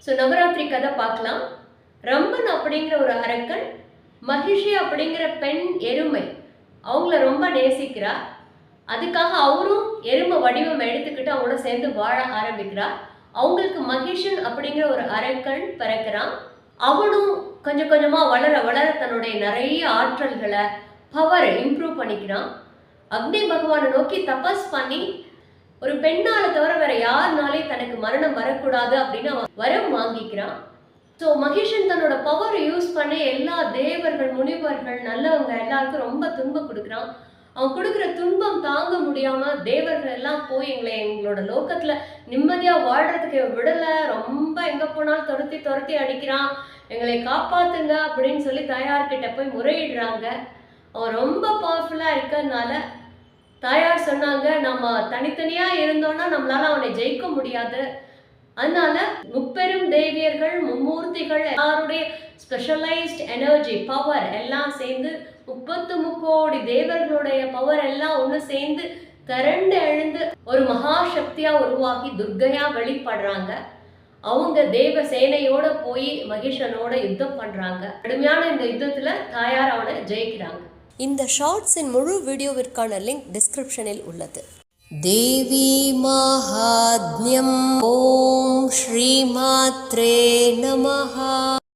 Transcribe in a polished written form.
So Navaratri கதை பார்க்கலாம். ரம்பன் அப்படிங்கிற ஒரு அரக்கன் மகிஷி அப்படிங்கிற பெண் எருமை அவங்கள ரொம்ப நேசிக்கிறா. அதுக்காக அவரும் எருமை வடிவம் எடுத்துக்கிட்டு அவங்களோட சேர்ந்து வாழ ஆரம்பிக்கிறார். அவங்களுக்கு மகிஷன் அப்படிங்கிற ஒரு அரக்கன் பிறக்கிறான். அவனும் கொஞ்சம் கொஞ்சமாக வளர வளர தன்னுடைய நிறைய ஆற்றல்களை பவரை இம்ப்ரூவ் பண்ணிக்கிறான். அக்னி பகவானை நோக்கி தபஸ் பண்ணி ஒரு பெண்ணால தவிர வேற யாருனாலே தனக்கு மரணம் வரக்கூடாது அப்படின்னு அவன் வரம் வாங்கிக்கிறான். ஸோ மகிஷன் தன்னோட பவரை யூஸ் பண்ணி எல்லா தேவர்கள் முனிவர்கள் நல்லவங்க எல்லாருக்கும் ரொம்ப துன்பம் கொடுக்குறான். அவன் கொடுக்குற துன்பம் தாங்க முடியாம தேவர்கள் எல்லாம் போய் எங்களோட லோக்கத்துல நிம்மதியா வாழ்றதுக்கு விடலை, ரொம்ப எங்க போனாலும் துரத்தி துரத்தி அடிக்கிறான், எங்களை காப்பாத்துங்க அப்படின்னு சொல்லி தாயார்கிட்ட போய் முறையிடுறாங்க. அவன் ரொம்ப பவர்ஃபுல்லா இருக்கிறதுனால தாயார் சொன்னாங்க, நம்ம தனித்தனியா இருந்தோம்னா நம்மளால அவனை ஜெயிக்க முடியாது. அதனால முப்பெரும் தேவியர்கள் மும்மூர்த்திகள் எல்லாருடைய ஸ்பெஷலைஸ்ட் எனர்ஜி பவர் எல்லாம் சேர்ந்து 33 கோடி தேவர்களுடைய பவர் எல்லாம் ஒன்று சேர்ந்து திரண்டு எழுந்து ஒரு மகாசக்தியா உருவாகி துர்கையா வெளிப்படுறாங்க. அவங்க தேவ சேனையோட போய் மகிஷனோட யுத்தம் பண்றாங்க. கடுமையான இந்த யுத்தத்துல தாயார் அவனை ஜெயிக்கிறாங்க. இந்த ஷார்ட்ஸின் முழு வீடியோவிற்கான லிங்க் டிஸ்கிரிப்ஷனில் உள்ளது. தேவி மகாத்மியம். ஓம் ஸ்ரீ மாத்ரே நமஹ.